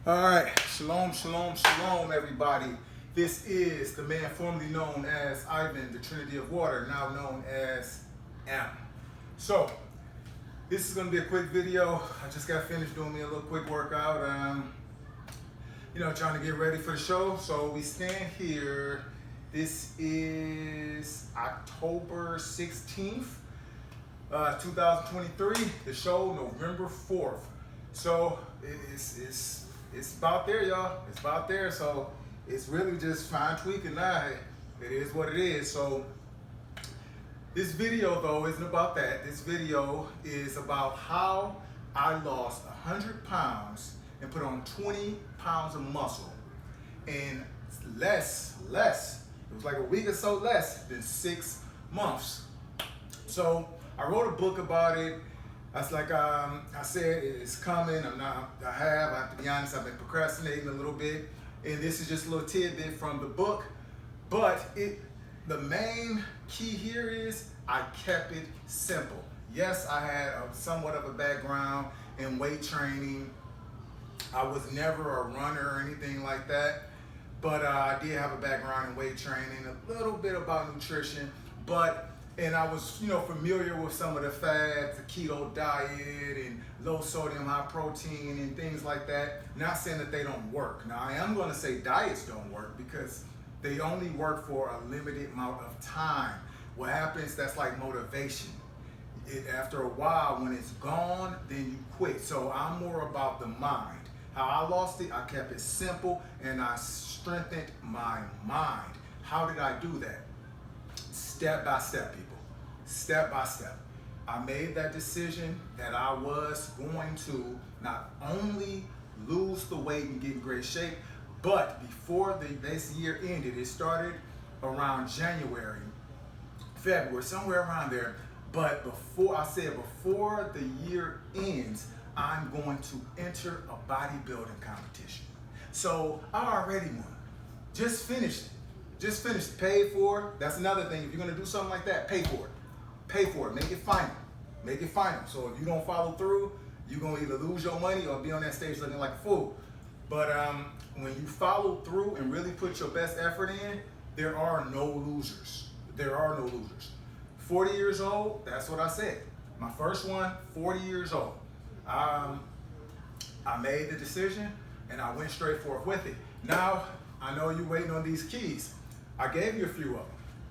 All right, shalom, shalom, shalom, everybody. This is the man formerly known as Ivan, the Trinity of Water, now known as M. So, this is going to be a quick video. I just got finished doing me a little quick workout. Trying to get ready for the show. So, we stand here. This is October 16th, 2023. The show, November 4th. So, it's about there, y'all. It's about there. So it's really just fine tweaking now. It is what it is. So this video, though, isn't about that. This video is about how I lost 100 pounds and put on 20 pounds of muscle in less. It was like a week or so less than 6 months. So I wrote a book about it. That's like I said, it's coming. I have to be honest, I've been procrastinating a little bit. And this is just a little tidbit from the book. But the main key here is I kept it simple. Yes, I had somewhat of a background in weight training. I was never a runner or anything like that. But I did have a background in weight training, a little bit about nutrition. And I was, familiar with some of the fads, the keto diet and low sodium, high protein and things like that. Not saying that they don't work. Now, I am going to say diets don't work because they only work for a limited amount of time. What happens, that's like motivation. After a while, when it's gone, then you quit. So I'm more about the mind. How I lost it, I kept it simple and I strengthened my mind. How did I do that? Step by step, people. Step by step. I made that decision that I was going to not only lose the weight and get in great shape, but before this year ended, it started around January, February, somewhere around there. But before the year ends, I'm going to enter a bodybuilding competition. So I already won. Just finished it. Paid for it. That's another thing. If you're going to do something like that, pay for it. Pay for it. Make it final. So if you don't follow through, you're going to either lose your money or be on that stage looking like a fool. But when you follow through and really put your best effort in, there are no losers. 40 years old, that's what I said. My first one, 40 years old. I made the decision and I went straight forth with it. Now, I know you're waiting on these keys. I gave you a few of them.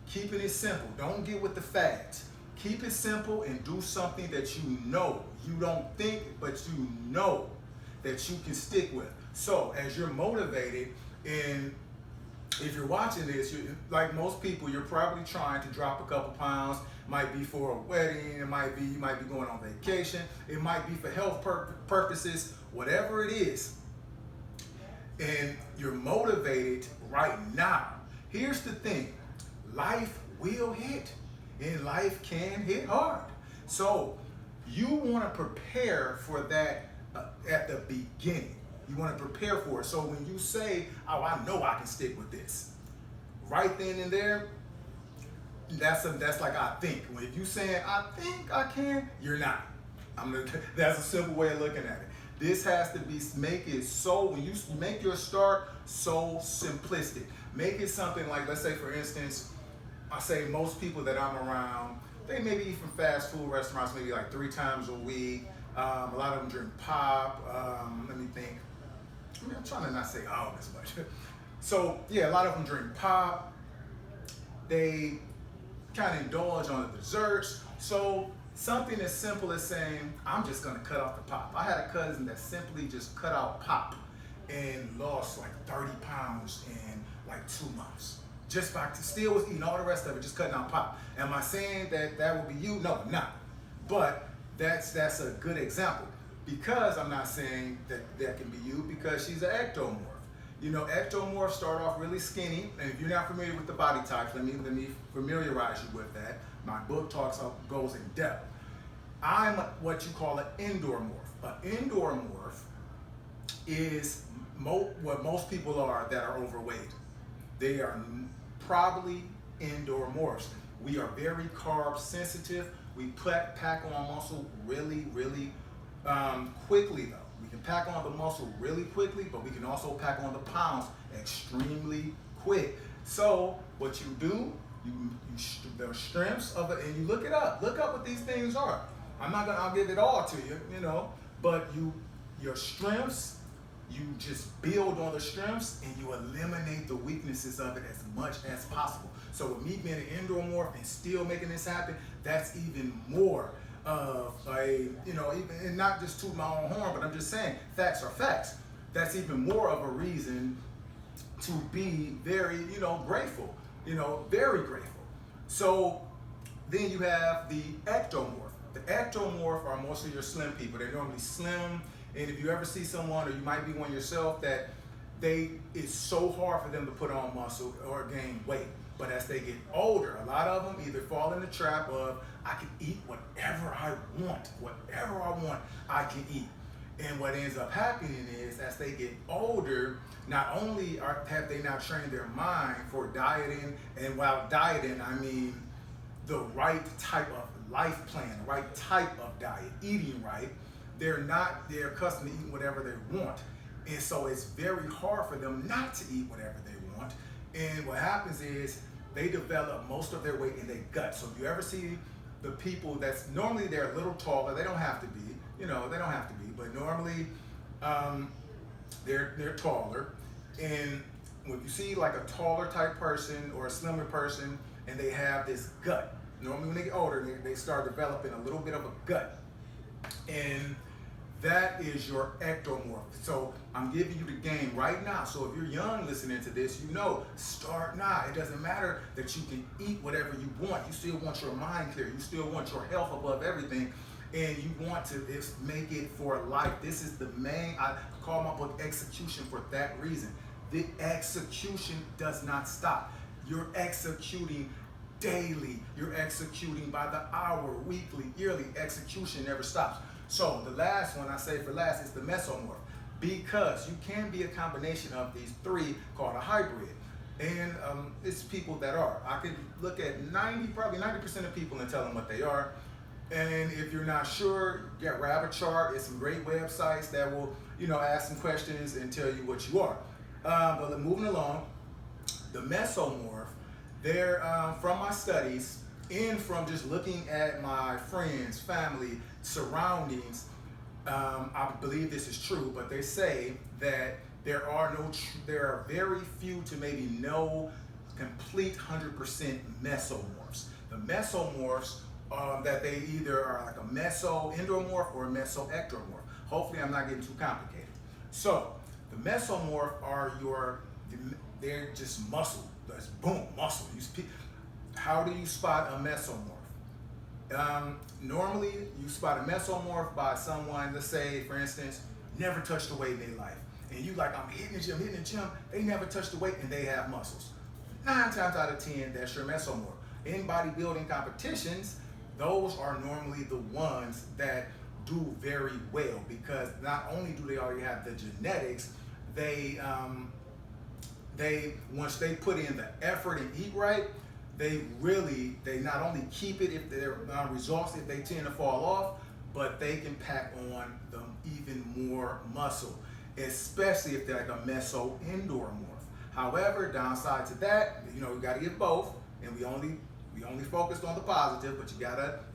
Keeping it simple. Don't get with the fads. Keep it simple and do something that you know. You don't think, but you know that you can stick with. So as you're motivated, and if you're watching this, like most people, you're probably trying to drop a couple pounds. Might be for a wedding. You might be going on vacation. It might be for health purposes. Whatever it is, and you're motivated right now. Here's the thing. Life will hit, and life can hit hard. So you want to prepare for that at the beginning. You want to prepare for it. So when you say, oh, I know I can stick with this, right then and there, that's like I think. If you saying, I think I can, you're not. That's a simple way of looking at it. This has to be, make it so, when you make your start so simplistic. Make it something like, let's say for instance, I say most people that I'm around, they maybe eat from fast food restaurants maybe like 3 times a week. A lot of them drink pop. Let me think. I'm trying to not say all this much. So yeah, a lot of them drink pop. They kind of indulge on the desserts. So something as simple as saying, I'm just going to cut off the pop. I had a cousin that simply just cut out pop and lost like 30 pounds in like 2 months. Just by still was eating all the rest of it, just cutting out pop. Am I saying that would be you? No, I'm not. But that's a good example. Because I'm not saying that can be you, because she's an ectomorph. Ectomorphs start off really skinny, and if you're not familiar with the body types, let me familiarize you with that. My book goes in depth. I'm what you call an endomorph. An endomorph is what most people are that are overweight. They are probably endomorphs. We are very carb sensitive. We pack on muscle really quickly though. We can pack on the muscle really quickly, but we can also pack on the pounds extremely quick. So what you do, the strengths of it, and you look it up. Look up what these things are. I'll give it all to you, but your strengths, you just build on the strengths and you eliminate the weaknesses of it as much as possible. So with me being an endomorph and still making this happen, that's even more of and not just toot my own horn, but I'm just saying facts are facts. That's even more of a reason to be very, grateful, very grateful. So then you have the ectomorph. The ectomorph are mostly your slim people. They're normally slim, and if you ever see someone, or you might be one yourself, that it's so hard for them to put on muscle or gain weight. But as they get older, a lot of them either fall in the trap of, I can eat whatever I want, I can eat. And what ends up happening is, as they get older, not only have they now trained their mind for dieting, and while dieting, I mean the right type of life plan, the right type of diet, eating right, they're accustomed to eating whatever they want. And so it's very hard for them not to eat whatever they want. And what happens is they develop most of their weight in their gut. So if you ever see the people that's normally they're a little taller, they don't have to be, but normally they're taller. And when you see like a taller type person or a slimmer person and they have this gut, normally when they get older, they start developing a little bit of a gut. And that is your ectomorph. So I'm giving you the game right now. So if you're young listening to this, start now. It doesn't matter that you can eat whatever you want. You still want your mind clear. You still want your health above everything. And you want to make it for life. This is the main, I call my book Execution for that reason. The execution does not stop. You're executing daily. You're executing by the hour, weekly, yearly. Execution never stops. So the last one I say for last is the mesomorph, because you can be a combination of these three called a hybrid. And it's people that are. I could look at probably 90% of people and tell them what they are. And if you're not sure, grab a chart. It's some great websites that will, ask some questions and tell you what you are. But moving along, the mesomorph, they're from my studies and from just looking at my friends, family, surroundings, I believe this is true, but they say that there are very few to maybe no complete 100% mesomorphs. The mesomorphs that they either are like a meso-endomorph or a meso-ectomorph. Hopefully I'm not getting too complicated. So the mesomorph they're just muscle. That's boom, muscle. How do you spot a mesomorph? Normally, you spot a mesomorph by someone, let's say, for instance, never touched a weight in their life. And you like, I'm hitting the gym. They never touched the weight and they have muscles. 9 times out of 10, that's your mesomorph. In bodybuilding competitions, those are normally the ones that do very well, because not only do they already have the genetics, they once they put in the effort and eat right, they not only keep it if their results, if they tend to fall off, but they can pack on them even more muscle, especially if they're like a meso-endomorph. However, downside to that, we got to get both, and we only focused on the positive, but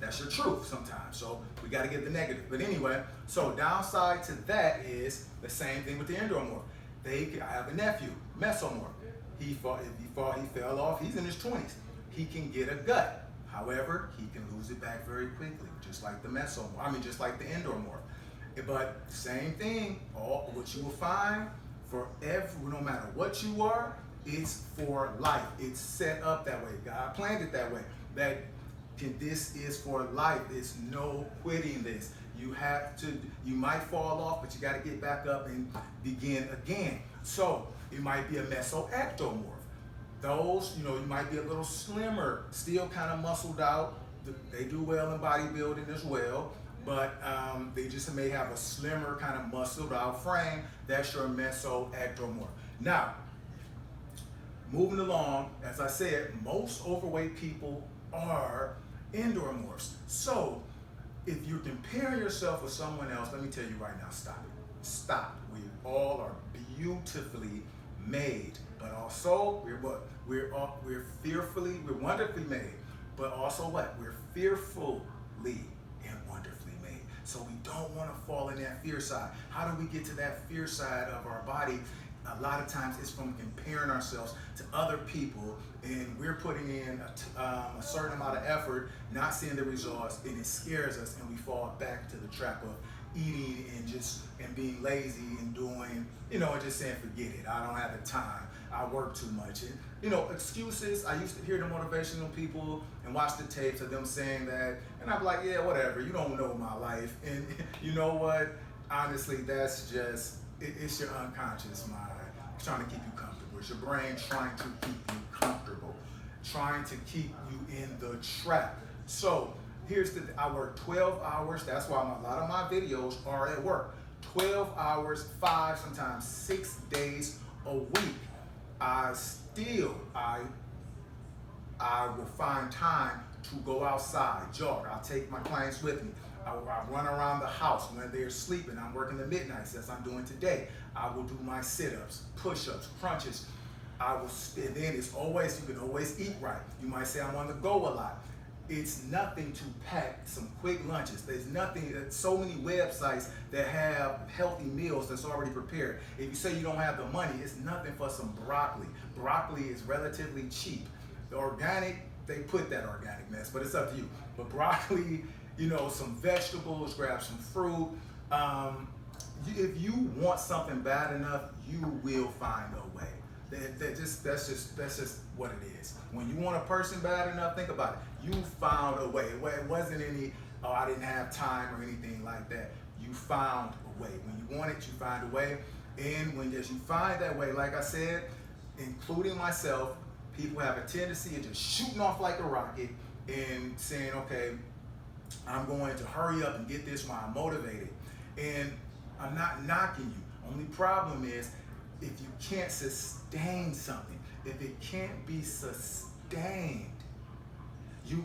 that's your truth sometimes. So we got to get the negative. But anyway, so downside to that is the same thing with the endomorph. I have a nephew, mesomorph. He fell off. He's in his 20s. He can get a gut. However, he can lose it back very quickly, just like the just like the endomorph. But same thing, what you will find no matter what you are, it's for life. It's set up that way. God planned it that way. This is for life. It's no quitting this. You might fall off, but you got to get back up and begin again. So it might be a meso-ectomorph. Those, you might be a little slimmer, still kind of muscled out. They do well in bodybuilding as well, but they just may have a slimmer kind of muscled out frame. That's your meso-ectomorph. Now, moving along, as I said, most overweight people are endomorphs. So if you're comparing yourself with someone else, let me tell you right now, stop it. stopped. We all are beautifully made, but also we're what? We're fearfully, we're wonderfully made, but also what? We're fearfully and wonderfully made. So we don't want to fall in that fear side. How do we get to that fear side of our body? A lot of times it's from comparing ourselves to other people, and we're putting in a certain amount of effort, not seeing the results, and it scares us, and we fall back to the trap of eating and being lazy and doing, and just saying forget it. I don't have the time. I work too much. And excuses. I used to hear the motivational people and watch the tapes of them saying that, and I'm like, yeah, whatever. You don't know my life, and you know what? Honestly, that's just it's your unconscious mind trying to keep you comfortable. It's your brain trying to keep you comfortable, trying to keep you in the trap. So I work 12 hours. That's why a lot of my videos are at work. 12 hours, 5, sometimes 6 days a week. I will find time to go outside, jog. I'll take my clients with me. I run around the house when they're sleeping. I'm working the midnights as I'm doing today. I will do my sit-ups, push-ups, crunches. And then you can always eat right. You might say I'm on the go a lot. It's nothing to pack some quick lunches. There's so many websites that have healthy meals that's already prepared. If you say you don't have the money, it's nothing for some broccoli. Broccoli is relatively cheap. The organic, they put that organic mess, but it's up to you. But broccoli, some vegetables, grab some fruit. If you want something bad enough, you will find a way. That's just what it is. When you want a person bad enough, think about it. You found a way. It wasn't I didn't have time or anything like that. You found a way. When you want it, you find a way. And as you find that way, like I said, including myself, people have a tendency of just shooting off like a rocket and saying, okay, I'm going to hurry up and get this while I'm motivated. And I'm not knocking you. Only problem is if you can't sustain something, if it can't be sustained,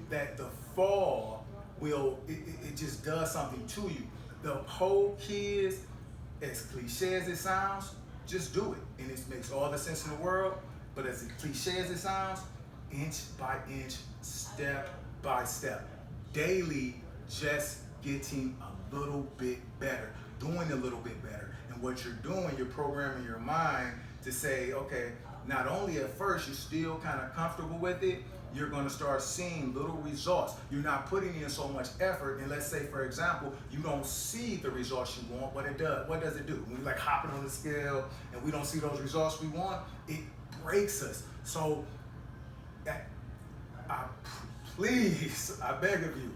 that the fall it just does something to you. The whole key is, as cliche as it sounds, just do it. And it makes all the sense in the world, but as cliche as it sounds, inch by inch, step by step, daily, just getting a little bit better, doing a little bit better. And what you're doing, you're programming your mind to say, okay, not only at first you're still kind of comfortable with it, you're going to start seeing little results. You're not putting in so much effort, and let's say, for example, you don't see the results you want. What does it do? When we're like hopping on the scale and we don't see those results we want, it breaks us. So please, I beg of you,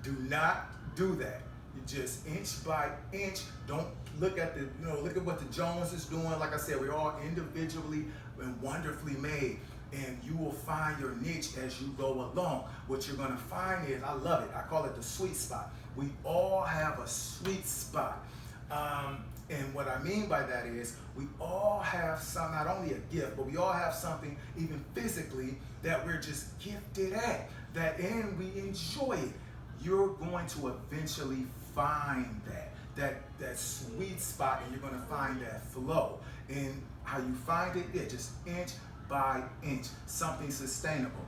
do not do that. You just inch by inch. Don't look at look at what the Jones is doing. Like I said, we're all individually and wonderfully made, and you will find your niche as you go along. What you're gonna find is, I love it. I call it the sweet spot. We all have a sweet spot. And what I mean by that is we all have not only a gift, but we all have something even physically that we're just gifted at, and we enjoy it. You're going to eventually find that sweet spot, and you're going to find that flow. And how you find it, just inch by inch, something sustainable.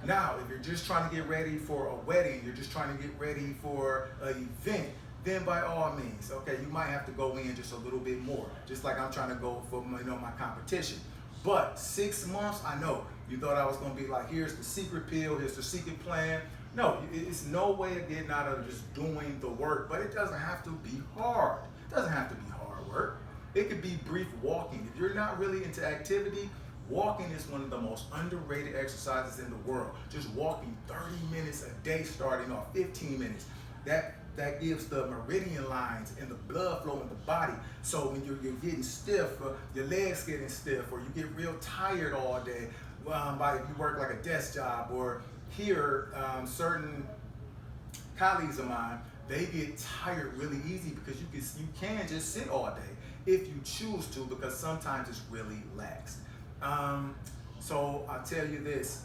Now, if you're just trying to get ready for a wedding, you're just trying to get ready for an event, then by all means, okay, you might have to go in just a little bit more, just like I'm trying to go for my competition. But 6 months, I know you thought I was going to be like, here's the secret pill, here's the secret plan. No, it's no way of getting out of just doing the work, but it doesn't have to be hard. It doesn't have to be hard work. It could be brief walking. If you're not really into activity, walking is one of the most underrated exercises in the world. Just walking 30 minutes a day, starting off 15 minutes. That gives the meridian lines and the blood flow in the body. So when you're getting stiff, or your legs getting stiff, or you get real tired all day, if you work like a desk job, or here, certain colleagues of mine, they get tired really easy because you can just sit all day if you choose to, because sometimes it's really lax. So I'll tell you this.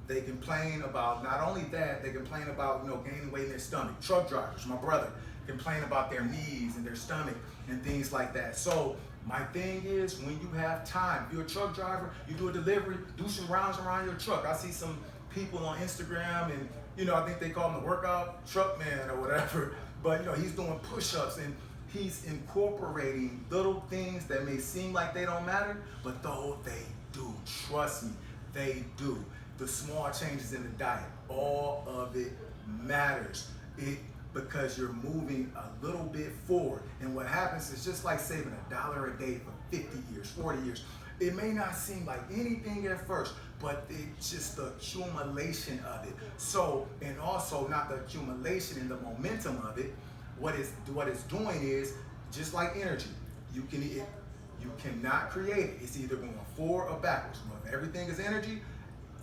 They complain about not only that, they complain about gaining weight in their stomach. Truck drivers, my brother, complain about their knees and their stomach and things like that. So my thing is, when you have time, if you're a truck driver, you do a delivery, do some rounds around your truck. I see some people on Instagram, and I think they call him the workout truck man or whatever, but he's doing push-ups and he's incorporating little things that may seem like they don't matter, but though they do. Trust me, they do. The small changes in the diet, all of it matters. Because you're moving a little bit forward. And what happens is, just like saving $1 a day for 50 years, 40 years, it may not seem like anything at first, but it's just the accumulation of it. So, and also not the accumulation and the momentum of it, what it's doing is, just like energy, you cannot create it. It's either going forward or backwards. Well, if everything is energy,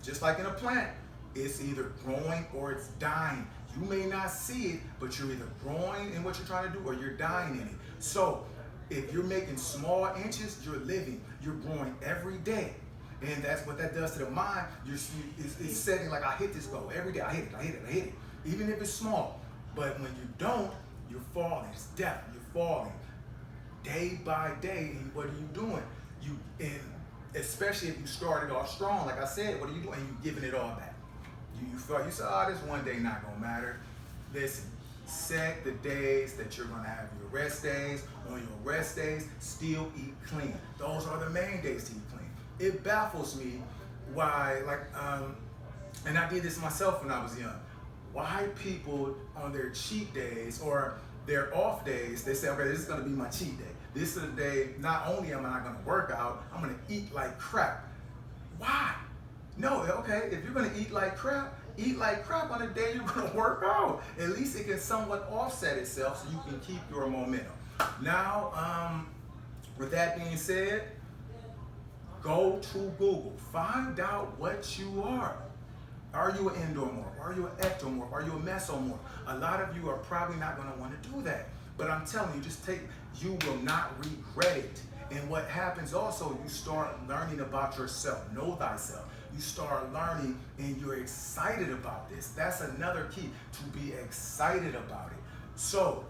just like in a plant, it's either growing or it's dying. You may not see it, but you're either growing in what you're trying to do or you're dying in it. So if you're making small inches, you're living. You're growing every day. And that's what that does to the mind. It's setting like, I hit this goal every day. I hit it. Even if it's small. But when you don't, you're falling. It's death. You're falling. Day by day, and what are you doing? And especially if you started off strong, like I said, what are you doing? You're giving it all back. You say, oh, this one day not gonna matter. Listen, set the days that you're gonna have your rest days. On your rest days, still eat clean. Those are the main days to eat clean. It baffles me why, and I did this myself when I was young, why people on their cheat days or their off days, they say, okay, this is gonna be my cheat day. This is the day, not only am I not gonna work out, I'm gonna eat like crap. Why? No, okay, if you're gonna eat like crap on the day you're gonna work out. At least it can somewhat offset itself so you can keep your momentum. Now, with that being said, go to Google. Find out what you are. Are you an endomorph? Are you an ectomorph? Are you a mesomorph? A lot of you are probably not gonna wanna do that. But I'm telling you, you will not regret it. And what happens also, you start learning about yourself. Know thyself. You start learning and you're excited about this. That's another key, to be excited about it. So,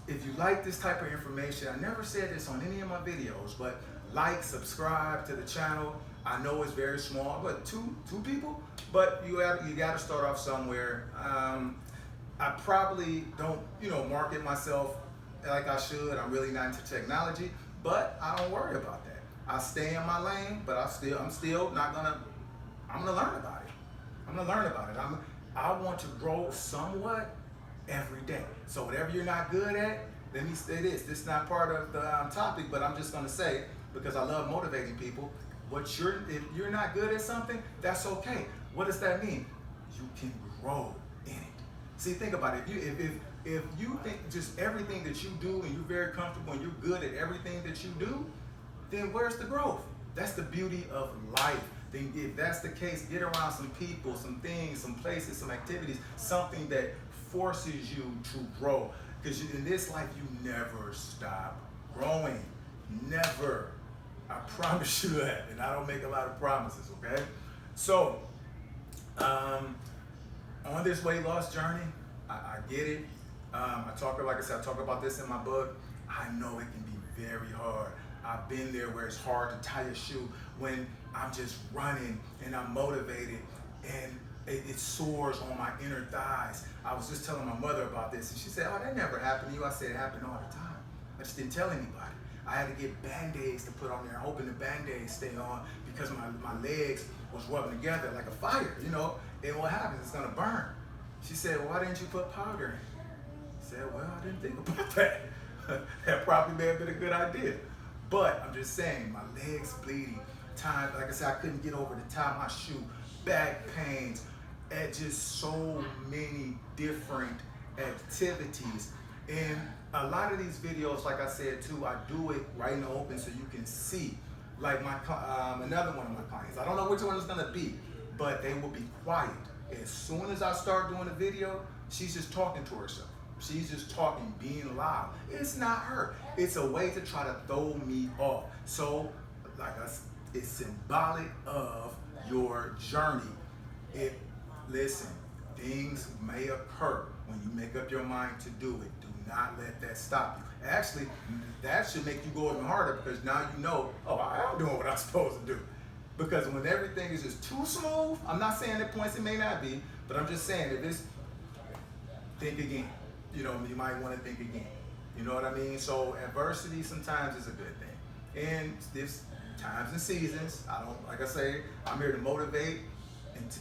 if you like this type of information, I never said this on any of my videos, but like, subscribe to the channel. I know it's very small, but two people, but you got to start off somewhere. I probably don't, market myself like I should. I'm really not into technology, but I don't worry about that. I stay in my lane, but I'm still not gonna, I'm gonna learn about it. I want to grow somewhat every day. So whatever you're not good at, let me say this. This is not part of the topic, but I'm just gonna say, because I love motivating people, if you're not good at something, that's okay. What does that mean? You can grow in it. See, think about it. If you think just everything that you do and you're very comfortable and you're good at everything that you do, then where's the growth? That's the beauty of life. Then if that's the case, get around some people, some things, some places, some activities, something that forces you to grow. Because in this life, you never stop growing. Never. I promise you that. And I don't make a lot of promises, okay? So, on this weight loss journey, I get it. Like I said, I talk about this in my book. I know it can be very hard. I've been there where it's hard to tie a shoe when I'm just running and I'm motivated and it soars on my inner thighs. I was just telling my mother about this and she said, oh, that never happened to you. I said, it happened all the time. I just didn't tell anybody. I had to get Band-Aids to put on there, hoping the Band-Aids stay on because my legs was rubbing together like a fire, and what happens, it's gonna burn. She said, well, why didn't you put powder in? I said, well, I didn't think about that. That probably may have been a good idea. But I'm just saying, my legs bleeding, like I said, I couldn't get over to tie my shoe, back pains, and just so many different activities. And a lot of these videos, like I said too, I do it right in the open so you can see. Like another one of my clients, I don't know which one it's gonna be, but they will be quiet. As soon as I start doing a video, she's just talking to herself. She's just talking, being loud. It's not her. It's a way to try to throw me off. So, it's symbolic of your journey. Listen, things may occur. When you make up your mind to do it, do not let that stop you. Actually, that should make you go even harder because now you know, oh, I am doing what I'm supposed to do. Because when everything is just too smooth, I'm not saying at points it may not be, but I'm just saying if it's, think again. You know, you might want to think again. You know what I mean? So adversity sometimes is a good thing. And there's times and seasons. I don't, like I say, I'm here to motivate,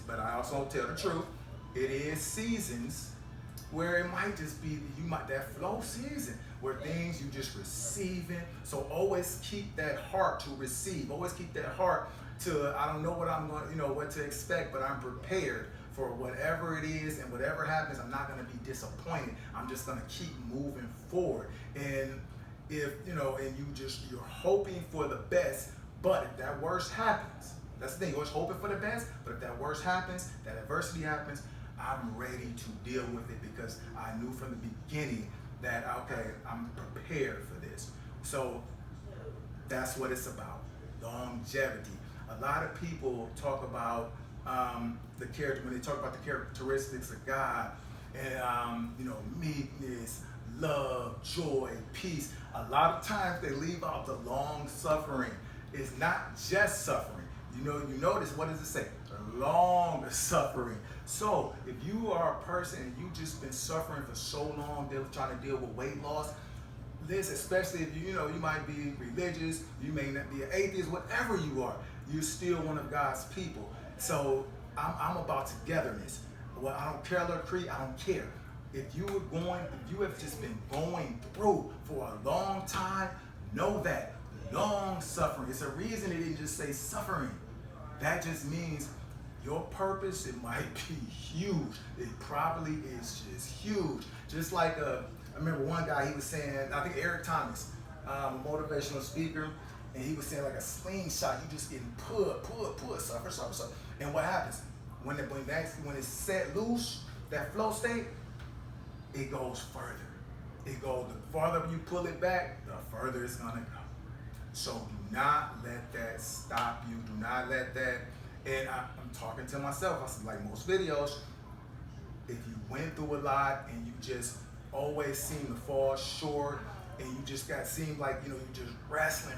but I also tell the truth. It is seasons where it might just be that flow season where things you just receiving. So always keep that heart to receive. Always keep that heart to, I don't know what I'm going, what to expect, but I'm prepared for whatever it is, and whatever happens, I'm not going to be disappointed. I'm just going to keep moving forward. And if, and you're hoping for the best, but if that worst happens, that's the thing, you're always hoping for the best, but if that worst happens, that adversity happens, I'm ready to deal with it because I knew from the beginning that, okay, I'm prepared for this. So that's what it's about, longevity. A lot of people talk about the character, when they talk about the characteristics of God, and meekness, love, joy, peace. A lot of times they leave out the long suffering. It's not just suffering. You notice, what does it say? Long suffering. So if you are a person and you just been suffering for so long, trying to deal with weight loss, this, especially if you might be religious, you may not be an atheist, whatever you are, you're still one of God's people. So I'm about togetherness. Well, I don't care color, creed, I don't care. If you have just been going through for a long time, know that long suffering. It's a reason it didn't just say suffering. That just means your purpose, it might be huge. It probably is just huge. Just like I remember one guy, he was saying, I think Eric Thomas, a motivational speaker, and he was saying like a slingshot, you just getting pull, suffer. And what happens? When it's set loose, that flow state, it goes further. The farther you pull it back, the further it's gonna go. So do not let that stop you. Do not let that, and I'm talking to myself, I said, like most videos, if you went through a lot and you just always seem to fall short, and you just seemed like, you're just wrestling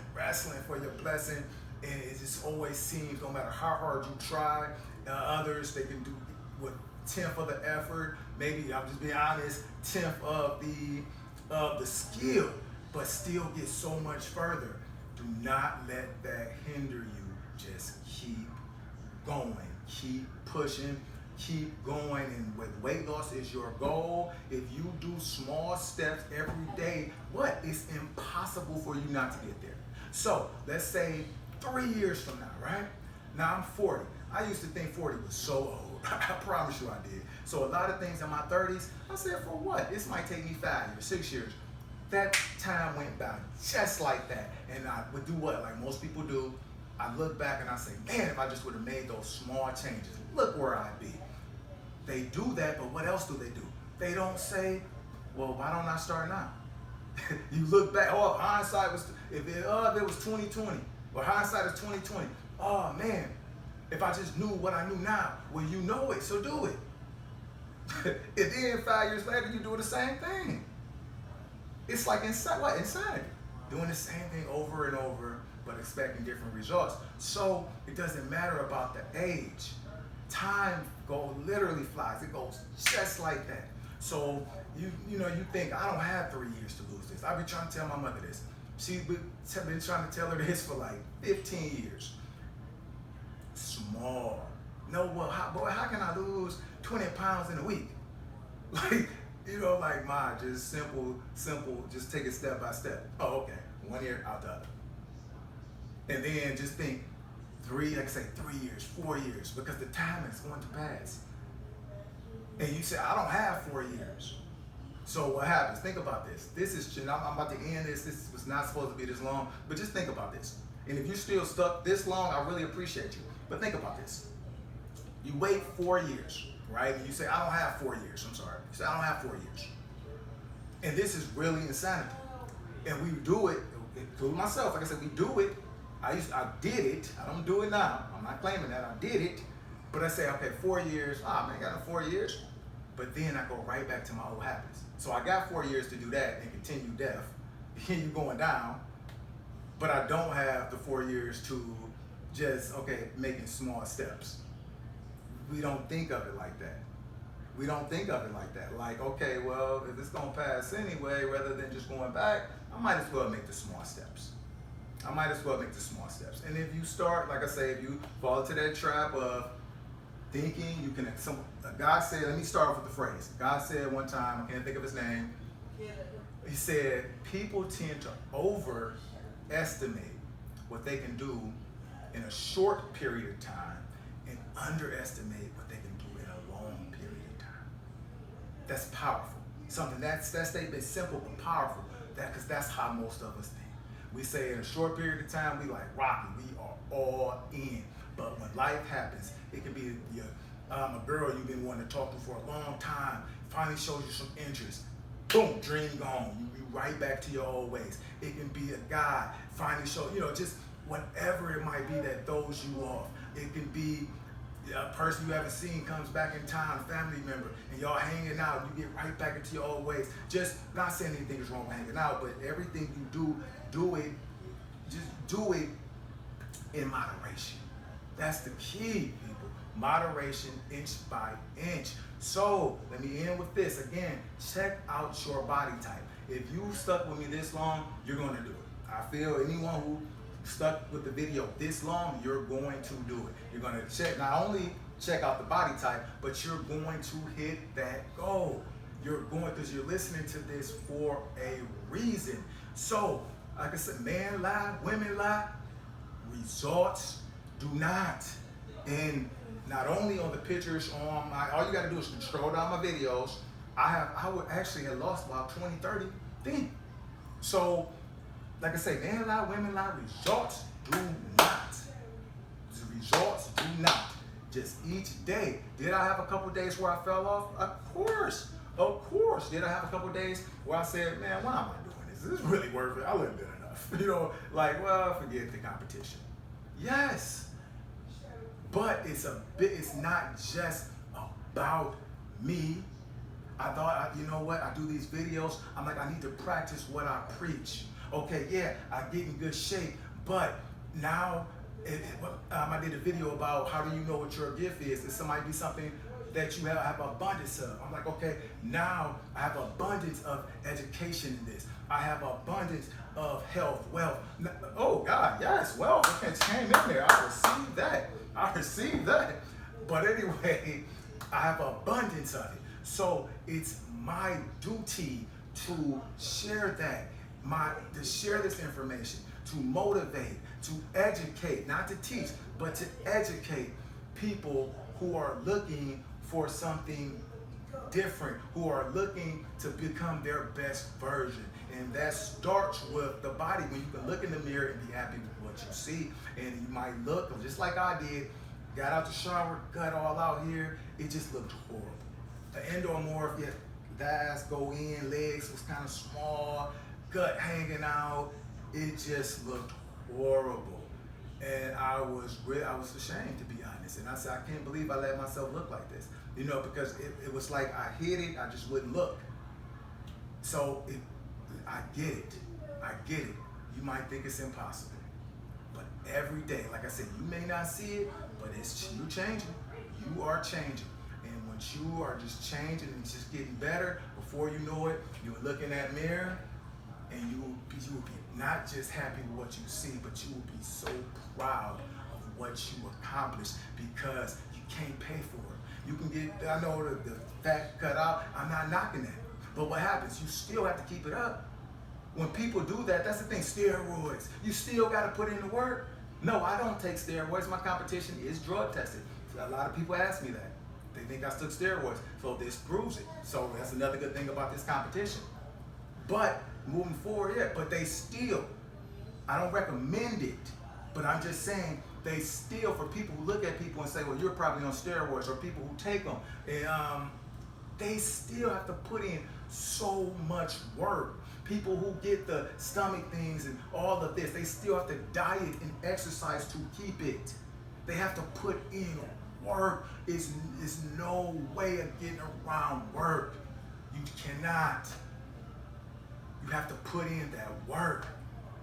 for your blessing, and it just always seems, no matter how hard you try, others, they can do what 10th of the effort, maybe, I'm just being honest, 10th of the skill, but still get so much further. Do not let that hinder you. Just keep going, keep pushing, keep going. And with weight loss is your goal, if you do small steps every day, it's impossible for you not to get there. So let's say 3 years from now, right? Now I'm 40. I used to think 40 was so old. I promise you I did. So a lot of things in my 30s, I said, for what? This might take me 5 years, 6 years. That time went by just like that. And I would do what? Like most people do. I look back and I say, man, if I just would have made those small changes, look where I'd be. They do that, but what else do they do? They don't say, well, why don't I start now? You look back, hindsight was, if it was 2020, or hindsight is 2020. Oh man, if I just knew what I knew now, well, you know it, so do it. And then 5 years later, you do the same thing. It's like insanity. Doing the same thing over and over, but expecting different results. So it doesn't matter about the age. Time literally flies. It goes just like that. So you think, I don't have 3 years to lose this. I've been trying to tell my mother this. She's been trying to tell her this for like 15 years. Small. No, well, how can I lose 20 pounds in a week? Like, Ma, just simple, just take it step by step. Oh, okay, 1 year, out the other. And then just think 3 years, 4 years, because the time is going to pass. And you say, I don't have 4 years. So what happens? Think about this. I'm about to end this. This was not supposed to be this long, but just think about this. And if you're still stuck this long, I really appreciate you. But think about this. You wait 4 years, right? And you say, I don't have 4 years. I'm sorry. You say, I don't have 4 years. And this is really insanity. And we do it, including myself. Like I said, we do it. I did it. I don't do it now. I'm not claiming that. I did it. But I say, okay, 4 years. Man, I got no 4 years. but then I go right back to my old habits. So I got 4 years to do that and continue deaf. You going down, but I don't have the 4 years to just, okay, making small steps. We don't think of it like that. We don't think of it like that. Like, okay, well, if it's gonna pass anyway, rather than just going back, I might as well make the small steps. I might as well make the small steps. And if you start, like I say, if you fall into that trap of thinking you can, God said, let me start off with the phrase. God said one time, I can't think of his name, he said, people tend to overestimate what they can do in a short period of time and underestimate what they can do in a long period of time. That's powerful. Something that statement simple but powerful. Because that's how most of us think. We say in a short period of time, we like Rocky, we are all in. But when life happens, it can be a girl you've been wanting to talk to for a long time, finally shows you some interest. Boom, dream gone. You right back to your old ways. It can be a guy finally show, just whatever it might be that throws you off. It can be a person you haven't seen comes back in town, a family member, and y'all hanging out, you get right back into your old ways. Just not saying anything is wrong with hanging out, but everything you do it in moderation. That's the key, people. Moderation, inch by inch. So let me end with this. Again, check out your body type. If you stuck with me this long, you're gonna do it. I feel anyone who stuck with the video this long, you're going to do it. You're going to not only check out the body type, but you're going to hit that goal. Because you're listening to this for a reason. So, like I said, men lie, women lie, results do not. And not only on the pictures on all you got to do is scroll down my videos. I would actually have lost about 20, 30 things. So, like I say, men lie, women lie, results do not. The results do not. Just each day. Did I have a couple days where I fell off? Of course. Did I have a couple days where I said, man, why am I doing this? Is this really worth it? I lived good enough. Forget the competition. Yes. But it's not just about me. I thought, you know what? I do these videos. I'm like, I need to practice what I preach. Okay, yeah, I get in good shape, but now I did a video about how do you know what your gift is. It might be something that you have abundance of. I'm like, okay, now I have abundance of education in this. I have abundance of health, wealth. Oh God, yes, wealth. It came in there. I received that. But anyway, I have abundance of it. So it's my duty to share that. To share this information, to motivate, to educate, not to teach, but to educate people who are looking for something different, who are looking to become their best version. And that starts with the body. When you can look in the mirror and be happy with what you see, and you might look just like I did, got out the shower, gut all out here, it just looked horrible. The endomorph, the ass go in, legs was kind of small, gut hanging out, it just looked horrible. And I was ashamed, to be honest. And I said, I can't believe I let myself look like this. Because it was like I hid it, I just wouldn't look. So I get it. You might think it's impossible. But every day, like I said, you may not see it, but you're changing. You are changing. And once you are just changing and just getting better, before you know it, you'll look in that mirror, and you will be not just happy with what you see, but you will be so proud of what you accomplished, because you can't pay for it. You can get, I know the fat cut out, I'm not knocking that. But what happens? You still have to keep it up. When people do that, that's the thing, steroids. You still got to put in the work. No, I don't take steroids. My competition is drug tested. A lot of people ask me that. They think I took steroids. So this proves it. So that's another good thing about this competition. But moving forward, but they still, I don't recommend it, but I'm just saying, they still, for people who look at people and say, well, you're probably on steroids, or people who take them, they still have to put in so much work. People who get the stomach things and all of this, they still have to diet and exercise to keep it. They have to put in work. Is no way of getting around work. You cannot. You have to put in that work.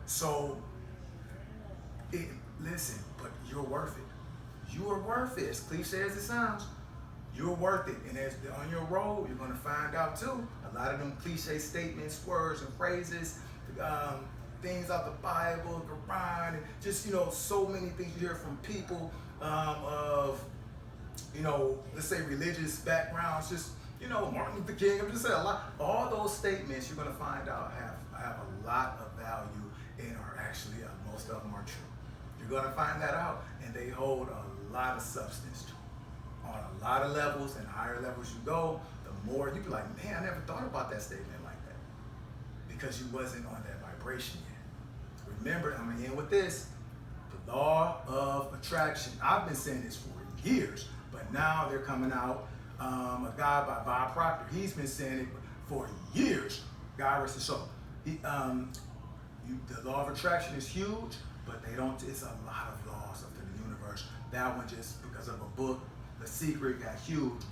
So, listen, but you're worth it. You are worth it. As cliche as it sounds, you're worth it. And as on your road, you're going to find out too. A lot of them cliche statements, words, and phrases, things out the Bible, Quran, and just, so many things you hear from people of, let's say religious backgrounds, just, Martin Luther King, I'm just saying a lot. All those statements you're going to find out have a lot of value and are actually, most of them are true. You're going to find that out, and they hold a lot of substance to them. On a lot of levels, and higher levels you go, the more you be like, man, I never thought about that statement like that. Because you wasn't on that vibration yet. Remember, I'm going to end with this. The law of attraction. I've been saying this for years, but now they're coming out. A guy by Bob Proctor, he's been saying it for years. God rest his soul. The law of attraction is huge, but it's a lot of laws of the universe. That one just because of a book, The Secret, got huge,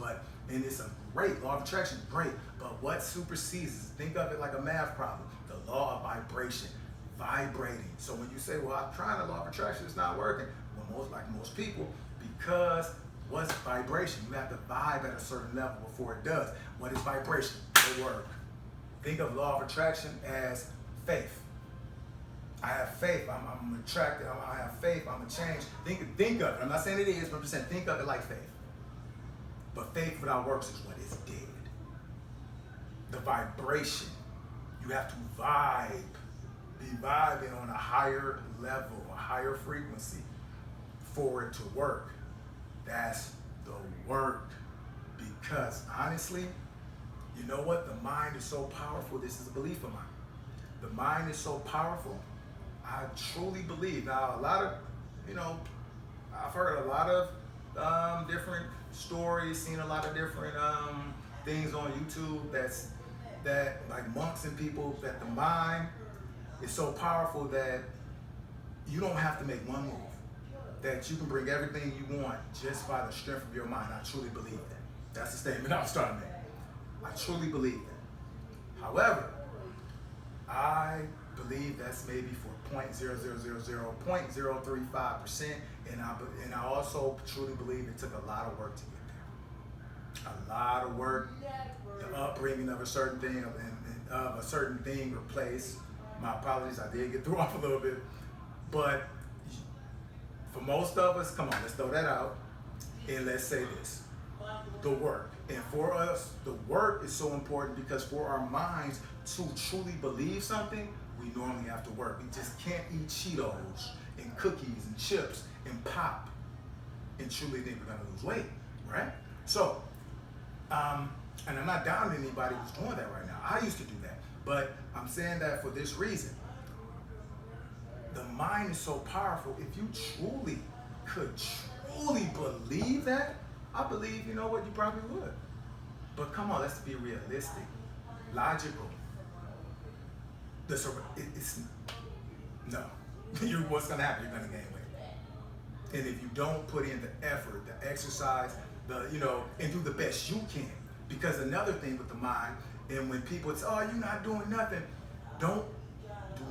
and it's a great law of attraction, great. But what supersedes? Think of it like a math problem. The law of vibration, vibrating. So when you say, well, I'm trying the law of attraction, it's not working. Well, most people, because what's vibration? You have to vibe at a certain level before it does. What is vibration? The work. Think of law of attraction as faith. I have faith. I'm attracted. I have faith. I'm a change. Think of it. I'm not saying it is, but I'm just saying think of it like faith. But faith without works is what is dead. The vibration. You have to vibe. Be vibing on a higher level, a higher frequency for it to work. That's the work. Because honestly, you know what? The mind is so powerful. This is a belief of mine. The mind is so powerful. I truly believe. Now, a lot of, I've heard a lot of different stories, seen a lot of different things on YouTube that like monks and people, that the mind is so powerful that you don't have to make one move. That you can bring everything you want just by the strength of your mind. I truly believe that. That's the statement I'm starting to make. I truly believe that. However, I believe that's maybe for 0.035%, and I also truly believe it took a lot of work to get there. A lot of work, the upbringing of a certain thing, of a certain thing or place. My apologies, I did get through off a little bit, but for most of us, come on, let's throw that out, and let's say this. The work. And for us, the work is so important because for our minds to truly believe something, we normally have to work. We just can't eat Cheetos and cookies and chips and pop and truly think we're gonna lose weight, right? So, and I'm not down to anybody who's doing that right now. I used to do that, but I'm saying that for this reason. The mind is so powerful. If you could truly believe that, I believe, you know what, you probably would. But come on, let's be realistic, logical. No. What's gonna happen? You're gonna gain weight. And if you don't put in the effort, the exercise, and do the best you can. Because another thing with the mind, and when people say, oh, you're not doing nothing, do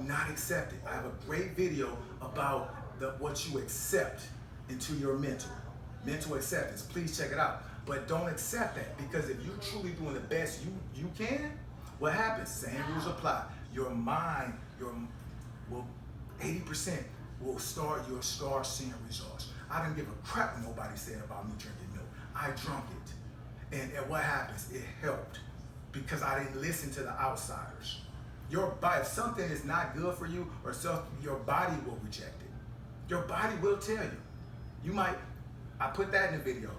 not accept it. I have a great video about what you accept into your mental acceptance. Please check it out. But don't accept that, because if you're truly doing the best you can, what happens? Same rules apply. Your mind, 80% will start seeing results. I didn't give a crap what nobody said about me drinking milk. I drank it. And what happens? It helped because I didn't listen to the outsiders. If something is not good for you, or your body will reject it. Your body will tell you. I put that in the video.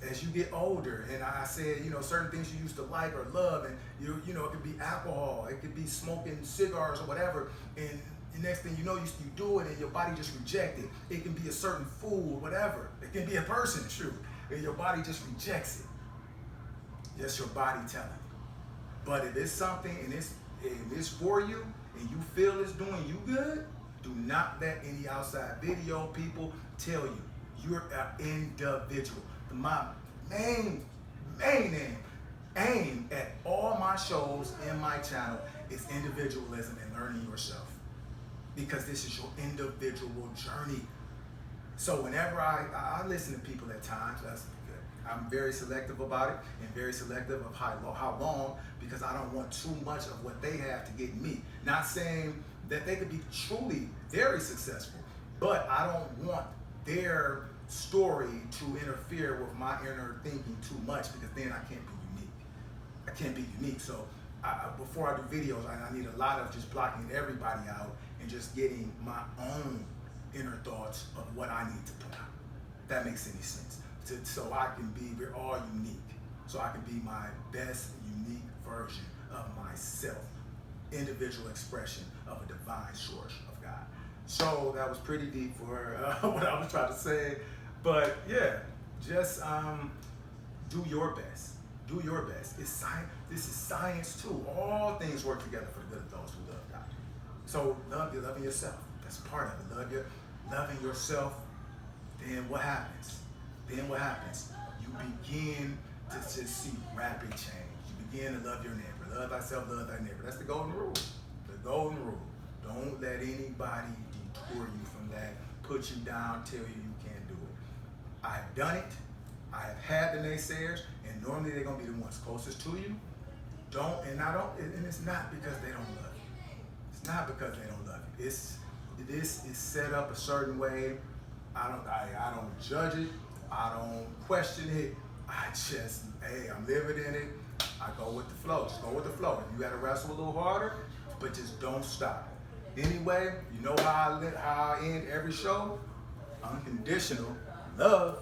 As you get older, and I said, certain things you used to like or love, and it could be alcohol, it could be smoking cigars or whatever, and the next thing you know, you do it and your body just rejects it. It can be a certain food, whatever. It can be a person, true, and your body just rejects it. Just your body telling you. But if it's something and it's for you, and you feel it's doing you good, do not let any outside video people tell you. You're an individual. my main aim at all my shows in my channel is individualism and learning yourself, because this is your individual journey. So whenever I listen to people at times, I'm very selective about it and very selective of how long, because I don't want too much of what they have to get me. Not saying that they could be truly very successful, but I don't want their story to interfere with my inner thinking too much, because then I can't be unique. I can't be unique. So before I do videos, I need a lot of just blocking everybody out and just getting my own inner thoughts of what I need to put out. If that makes any sense. So I can be, we're all unique. So I can be my best unique version of myself. Individual expression of a divine source of God. So that was pretty deep for what I was trying to say. But yeah, just do your best. Do your best. It's science. This is science too. All things work together for the good of those who love God. So loving yourself. That's part of it. Loving yourself. Then what happens? You begin to just see rapid change. You begin to love your neighbor. Love thyself, love thy neighbor. That's the golden rule. The golden rule. Don't let anybody detour you from that, put you down, tell you you can't do it. I've done it. I've had the naysayers, and normally they're gonna be the ones closest to you. And it's not because they don't love you. It's not because they don't love you. This is set up a certain way. I don't judge it. I don't question it. I'm living in it. I go with the flow. Just go with the flow. If you gotta wrestle a little harder, but just don't stop. Anyway, you know how I end every show? Unconditional love.